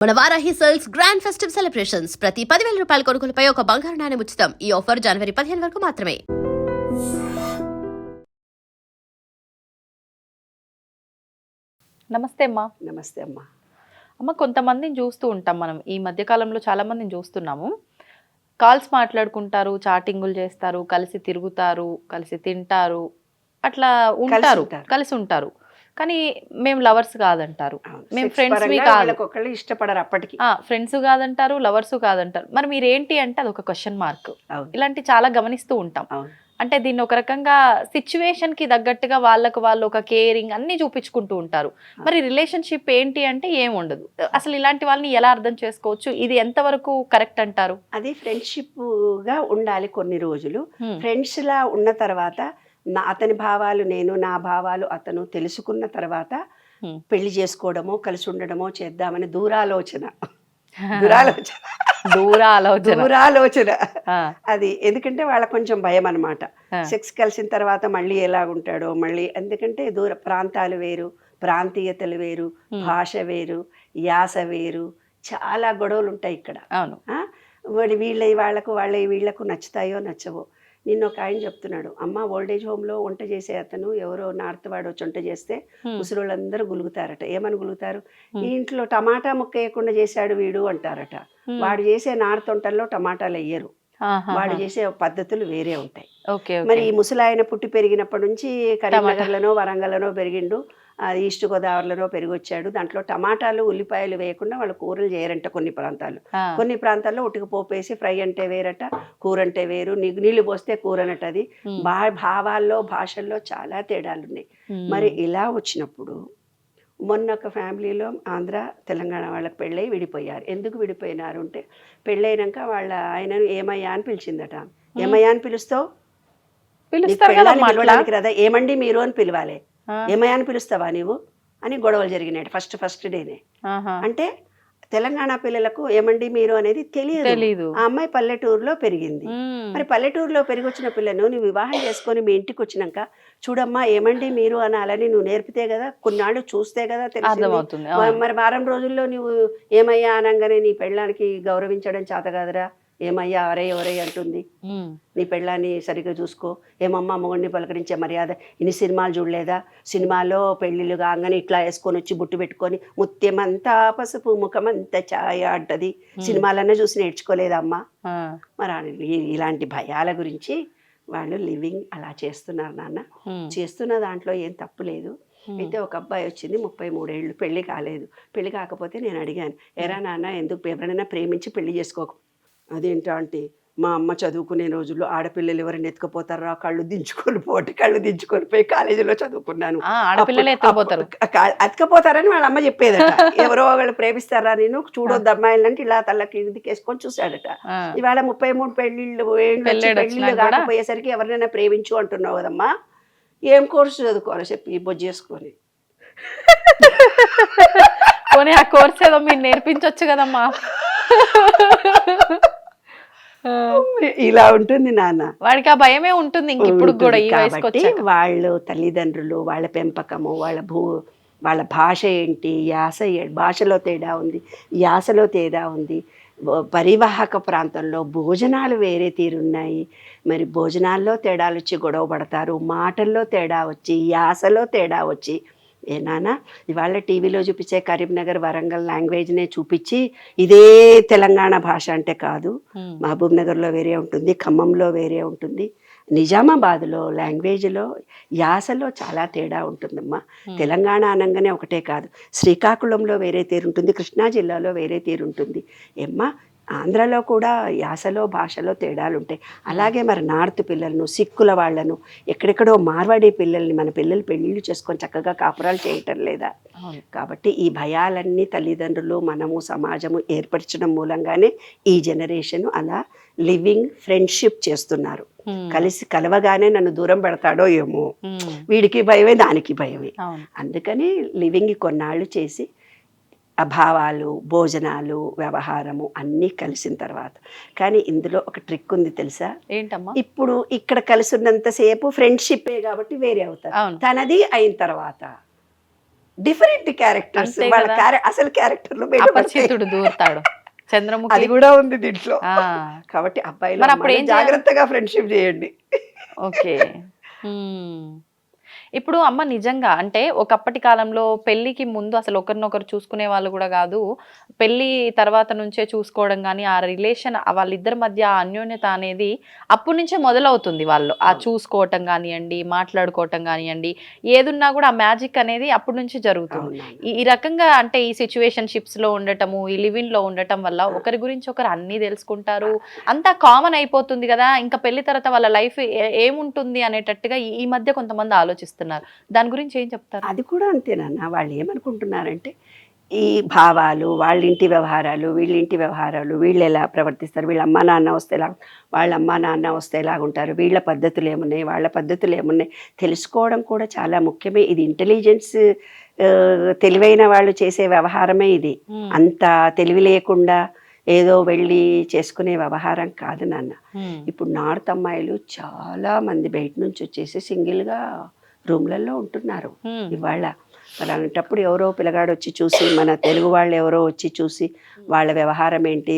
మన Varahi sales grand festive celebrations ప్రతి 10,000 రూపాయల కొనుగోలుపై ఒక బంగారు నాణెం ఉచితం. ఈ ఆఫర్ జనవరి 15 వరకు మాత్రమే. నమస్తే అమ్మా. నమస్తే అమ్మా. అమ్మ, కొంతమందిని చూస్తూ ఉంటాం మనం. ఈ మధ్య కాలంలో చాలా మందిని చూస్తున్నాము. కాల్స్ మాట్లాడుకుంటారు, చాటింగులు చేస్తారు, కలిసి తిరుగుతారు, కలిసి తింటారు, అట్లా ఉంటారు, కలిసి ఉంటారు. కానీ మేము లవర్స్ కాదంటారు, మేము ఫ్రెండ్స్ కాదు, ఇష్టపడరు, అప్పటికి ఫ్రెండ్స్ కాదంటారు, లవర్స్ కాదంటారు. మరి మీరేంటి అంటే అది ఒక క్వశ్చన్ మార్క్. ఇలాంటి చాలా గమనిస్తూ ఉంటాం. అంటే దీన్ని ఒక రకంగా సిచ్యువేషన్ కి తగ్గట్టుగా వాళ్ళకు వాళ్ళు ఒక కేరింగ్ అన్ని చూపించుకుంటూ ఉంటారు. మరి రిలేషన్షిప్ ఏంటి అంటే ఏం ఉండదు. అసలు ఇలాంటి వాళ్ళని ఎలా అర్థం చేసుకోవచ్చు? ఇది ఎంతవరకు కరెక్ట్ అంటారు? అది ఫ్రెండ్షిప్ గా ఉండాలి కొన్ని రోజులు. ఫ్రెండ్స్ లా ఉన్న తర్వాత అతని భావాలు నేను, నా భావాలు అతను తెలుసుకున్న తర్వాత పెళ్లి చేసుకోవడమో కలిసి ఉండడమో చేద్దామని దూరాలోచన అది. ఎందుకంటే వాళ్ళకి కొంచెం భయం అనమాట. సెక్స్ కలిసిన తర్వాత మళ్ళీ ఎలా ఉంటాడో మళ్ళీ. ఎందుకంటే దూర ప్రాంతాలు వేరు, ప్రాంతీయతలు వేరు, భాష వేరు, యాస వేరు, చాలా గొడవలు ఉంటాయి ఇక్కడ. వీళ్ళకు నచ్చుతాయో నచ్చవో. నిన్న ఒక ఆయన చెప్తున్నాడు, అమ్మ ఓల్డేజ్ హోమ్లో వంట చేసే అతను ఎవరో నార్త్ వాడు వచ్చి వంట చేస్తే ముసలోళ్ళందరూ గులుగుతారట. ఏమని గులుగుతారు? ఈ ఇంట్లో టమాటా ముక్క వేయకుండా చేశాడు వీడు అంటారట. వాడు చేసే నార్త్ వంటల్లో టమాటాలు వేయరు, వాడు చేసే పద్ధతులు వేరే ఉంటాయి. మరి ఈ ముసలాయన పుట్టి పెరిగినప్పటి నుంచి కరీంనగర్లోనో వరంగల్లోనో పెరిగిండు, ఈస్ట్ గోదావరిలోనో పెరిగొచ్చాడు. దాంట్లో టమాటాలు ఉల్లిపాయలు వేయకుండా వాళ్ళు కూరలు చేయరంట కొన్ని ప్రాంతాలు. కొన్ని ప్రాంతాల్లో ఉట్టుకు పోపేసి ఫ్రై అంటే వేరట, కూర అంటే వేరు, నీళ్ళు పోస్తే కూర అనట. అది భావాల్లో భాషల్లో చాలా తేడాలు ఉన్నాయి. మరి ఇలా వచ్చినప్పుడు మొన్న ఒక ఫ్యామిలీలో ఆంధ్ర తెలంగాణ వాళ్ళకి పెళ్ళై విడిపోయారు. ఎందుకు విడిపోయినారు అంటే పెళ్ళైనాక వాళ్ళ ఆయనను ఏమయ్యా అని పిలిచిందట. ఏమయ్యా అని పిలుస్తావు? పిలవడానికి కదా, ఏమండి మీరు అని పిలవాలి. ఏమయ్యా అని పిలుస్తావా నీవు అని గొడవలు జరిగినాయి ఫస్ట్ డేనే. అంటే తెలంగాణ పిల్లలకు ఏమండి మీరు అనేది తెలియదు. ఆ అమ్మాయి పల్లెటూరులో పెరిగింది. మరి పల్లెటూరులో పెరిగొచ్చిన పిల్లను నువ్వు వివాహం చేసుకొని మీ ఇంటికి వచ్చినాక చూడమ్మా ఏమండి మీరు అనాలని నువ్వు నేర్పితే కదా, కొన్నాళ్ళు చూస్తే కదా తెలిసింది. మరి వారం రోజుల్లో నువ్వు ఏమయ్యా అనగానే నీ పెళ్ళానికి గౌరవించడం చేత కాదురా, ఏమయ్యా ఒరే ఒరే అంటుంది. నీ పెళ్ళాన్ని సరిగ్గా చూసుకో, ఏమమ్మా మొగుడిని పలకరించే మర్యాద. ఇన్ని సినిమాలు చూడలేదా? సినిమాలో పెళ్ళిళ్ళు కాగానే ఇట్లా వేసుకొని వచ్చి బుట్టు పెట్టుకొని ముత్యమంతా పసుపు ముఖమంతా ఛాయ అంటది. సినిమాలన్నా చూసి నేర్చుకోలేదమ్మా. మరి ఇలాంటి భయాల గురించి వాళ్ళు లివింగ్ అలా చేస్తున్నారు నాన్న. చేస్తున్న దాంట్లో ఏం తప్పు లేదు. అయితే ఒక అబ్బాయి వచ్చింది, 33 ఏళ్ళు, పెళ్లి కాలేదు. పెళ్లి కాకపోతే నేను అడిగాను, ఎరా నాన్న ఎందుకు ఎవరైనా ప్రేమించి పెళ్లి చేసుకోకు? అదేంటా అంటే, మా అమ్మ చదువుకునే రోజుల్లో ఆడపిల్లలు ఎవరైనా ఎత్తుకుపోతారా, కళ్ళు దించుకొని పోయి కాలేజీలో చదువుకున్నాను. ఎత్తుకపోతారని వాళ్ళ అమ్మ చెప్పేదట. ఎవరో వాళ్ళు ప్రేమిస్తారా నేను చూడొద్దు అమ్మాయిలంటే ఇలా తల్లకి వేసుకొని చూశాడట. ఇవాళ 33 పెళ్ళిళ్ళు కాకపోయేసరికి ఎవరినైనా ప్రేమించు అంటున్నావు కదమ్మా, ఏం కోర్సు చదువుకోవాలి చెప్పి బొజ్జు చేసుకొని. ఆ కోర్స్ ఏదో మీరు నేర్పించవచ్చు కదమ్మా. ఇలా ఉంటుంది నాన్న. వాడికి ఆ భయమే ఉంటుంది ఇప్పుడు కూడా. కాబట్టి వాళ్ళు తల్లిదండ్రులు, వాళ్ళ పెంపకము, వాళ్ళ భాష ఏంటి, భాషలో తేడా ఉంది, యాసలో తేడా ఉంది. పరివాహక ప్రాంతంలో భోజనాలు వేరే తీరున్నాయి. మరి భోజనాల్లో తేడాలు వచ్చి గొడవ పడతారు, మాటల్లో తేడా వచ్చి, యాసలో తేడా వచ్చి. ఏనానా ఇవాళ టీవీలో చూపించే కరీంనగర్ వరంగల్ లాంగ్వేజ్నే చూపించి ఇదే తెలంగాణ భాష అంటే కాదు. మహబూబ్ నగర్లో వేరే ఉంటుంది, ఖమ్మంలో వేరే ఉంటుంది, నిజామాబాద్లో లాంగ్వేజ్లో యాసలో చాలా తేడా ఉంటుందమ్మా. తెలంగాణ అనగానే ఒకటే కాదు, శ్రీకాకుళంలో వేరే తీరుంటుంది, కృష్ణా జిల్లాలో వేరే తీరుంటుంది. ఏమ్మా ఆంధ్రలో కూడా యాసలో భాషలో తేడాలు ఉంటాయి. అలాగే మరి నార్త్ పిల్లలను, సిక్కుల వాళ్ళను, ఎక్కడెక్కడో మార్వాడి పిల్లల్ని మన పిల్లలు పెళ్ళిళ్ళు చేసుకొని చక్కగా కాపురాలు చేయటం లేదా? కాబట్టి ఈ భయాలన్నీ తల్లిదండ్రులు, మనము, సమాజము ఏర్పరచడం మూలంగానే ఈ జనరేషన్ అలా లివింగ్ ఫ్రెండ్షిప్ చేస్తున్నారు. కలవగానే నన్ను దూరం పెడతాడో ఏమో, వీడికి భయమే దానికి భయమే. అందుకని లివింగ్ కొన్నాళ్ళు చేసి అభావాలు, భోజనాలు, వ్యవహారము అన్నీ కలిసిన తర్వాత. కానీ ఇందులో ఒక ట్రిక్ ఉంది తెలుసా? ఏంటమ్మా? ఇప్పుడు ఇక్కడ కలిసి ఉన్నంతసేపు ఫ్రెండ్షిప్పే కాబట్టి వేరే అవుతారు. తనది అయిన తర్వాత డిఫరెంట్ క్యారెక్టర్స్, అంతే వాళ్ళ కదా. అసలు క్యారెక్టర్లు అపరిచితుడు దూరుతాడు అది చంద్రముఖి. కూడా ఉంది దీంట్లో. ఆ, కాబట్టి అబ్బాయిలు మరి అప్పుడు ఏం అమ్మాయిలు జాగ్రత్తగా ఫ్రెండ్షిప్ చేయండి. ఓకే. ఇప్పుడు అమ్మ నిజంగా అంటే ఒకప్పటి కాలంలో పెళ్లికి ముందు అసలు ఒకరినొకరు చూసుకునే వాళ్ళు కూడా కాదు, పెళ్లి తర్వాత నుంచే చూసుకోవడం కానీ ఆ రిలేషన్ వాళ్ళిద్దరి మధ్య ఆ అన్యోన్యత అనేది అప్పటి నుంచే మొదలవుతుంది. వాళ్ళు ఆ చూసుకోవటం కానివ్వండి, మాట్లాడుకోవటం కానివ్వండి, ఏదున్నా కూడా ఆ మ్యాజిక్ అనేది అప్పటి నుంచి జరుగుతుంది. ఈ రకంగా అంటే ఈ సిచ్యువేషన్షిప్స్ లో ఉండటము, ఈ లివింగ్ లో ఉండటం వల్ల ఒకరి గురించి ఒకరు అన్ని తెలుసుకుంటారు, అంతా కామన్ అయిపోతుంది కదా. ఇంకా పెళ్లి తర్వాత వాళ్ళ లైఫ్ ఏముంటుంది అనేటట్టుగా ఈ మధ్య కొంతమంది ఆలోచిస్తున్నారు. దాని గురించి ఏం చెప్తారు? అది కూడా అంతేనన్నా. వాళ్ళు ఏమనుకుంటున్నారంటే ఈ భావాలు, వాళ్ళ ఇంటి వ్యవహారాలు, వీళ్ళ ఇంటి వ్యవహారాలు, వీళ్ళు ఎలా ప్రవర్తిస్తారు, వీళ్ళ అమ్మా నాన్న వస్తే ఎలా, వాళ్ళ అమ్మా నాన్న వస్తే ఎలాగుంటారు, వీళ్ళ పద్ధతులు ఏమున్నాయి, వాళ్ళ పద్ధతులు ఏమున్నాయి తెలుసుకోవడం కూడా చాలా ముఖ్యమే. ఇది ఇంటెలిజెన్స్, తెలివైన వాళ్ళు చేసే వ్యవహారమే ఇది. అంత తెలివి లేకుండా ఏదో వెళ్ళి చేసుకునే వ్యవహారం కాదు నాన్న. ఇప్పుడు నార్త్ అమ్మాయిలు చాలా మంది బయట నుంచి వచ్చేసి సింగిల్గా రూమ్లలో ఉంటున్నారు ఇవాళ. మరి అలాంటప్పుడు ఎవరో పిల్లగాడు వచ్చి చూసి, మన తెలుగు వాళ్ళు ఎవరో వచ్చి చూసి వాళ్ళ వ్యవహారం ఏంటి,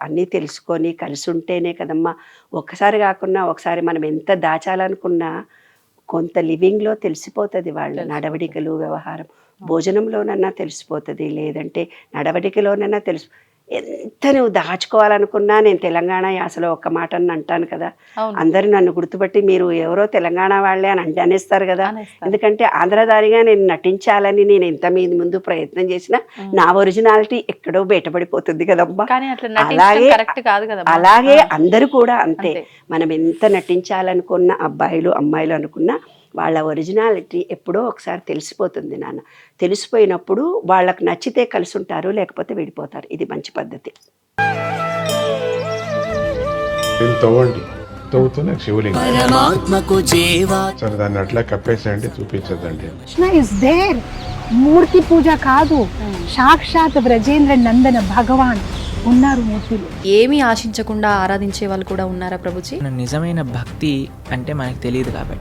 అన్నీ తెలుసుకొని కలిసి ఉంటేనే కదమ్మా. ఒక్కసారి కాకుండా ఒకసారి మనం ఎంత దాచాలనుకున్నా కొంత లివింగ్లో తెలిసిపోతుంది వాళ్ళ నడవడికలు, వ్యవహారం. భోజనంలోనన్నా తెలిసిపోతుంది, లేదంటే నడవడికలోనన్నా ఎంత నువ్వు దాచుకోవాలనుకున్నా. నేను తెలంగాణ యాసలో ఒక్క మాట అని అంటాను కదా, అందరూ నన్ను గుర్తుపట్టి మీరు ఎవరో తెలంగాణ వాళ్ళే అని అనేస్తారు కదా. ఎందుకంటే ఆంధ్రదారిగా నేను నటించాలని నేను ఎంత మీద ముందు ప్రయత్నం చేసినా నా ఒరిజినాలిటీ ఎక్కడో బయటపడిపోతుంది కదమ్మా. అలాగే అందరూ కూడా అంతే. మనం ఎంత నటించాలనుకున్న అబ్బాయిలు అమ్మాయిలు అనుకున్నా వాళ్ళ ఒరిజినాలిటీ ఎప్పుడో ఒకసారి తెలిసిపోతుంది నాన్న. తెలిసిపోయినప్పుడు వాళ్ళకు నచ్చితే కలిసి ఉంటారు, లేకపోతే విడిపోతారు. ఇది మంచి పద్ధతి. తవ్వుతూనే శివలింగం సరే దాన్ని అట్లా కప్పేసేయండి, చూపించదండి. Krishna is there. మూర్తి పూజ కాదు, సాక్షాత్ బ్రజేంద్ర నందన భగవాన్ ఉన్నారు మూర్తిలో. ఏమీ ఆశించకుండా ఆరాధించే వాళ్ళు కూడా ఉన్నారా ప్రభుజీ? నిజమైన భక్తి అంటే మనకు తెలియదు కాబట్టి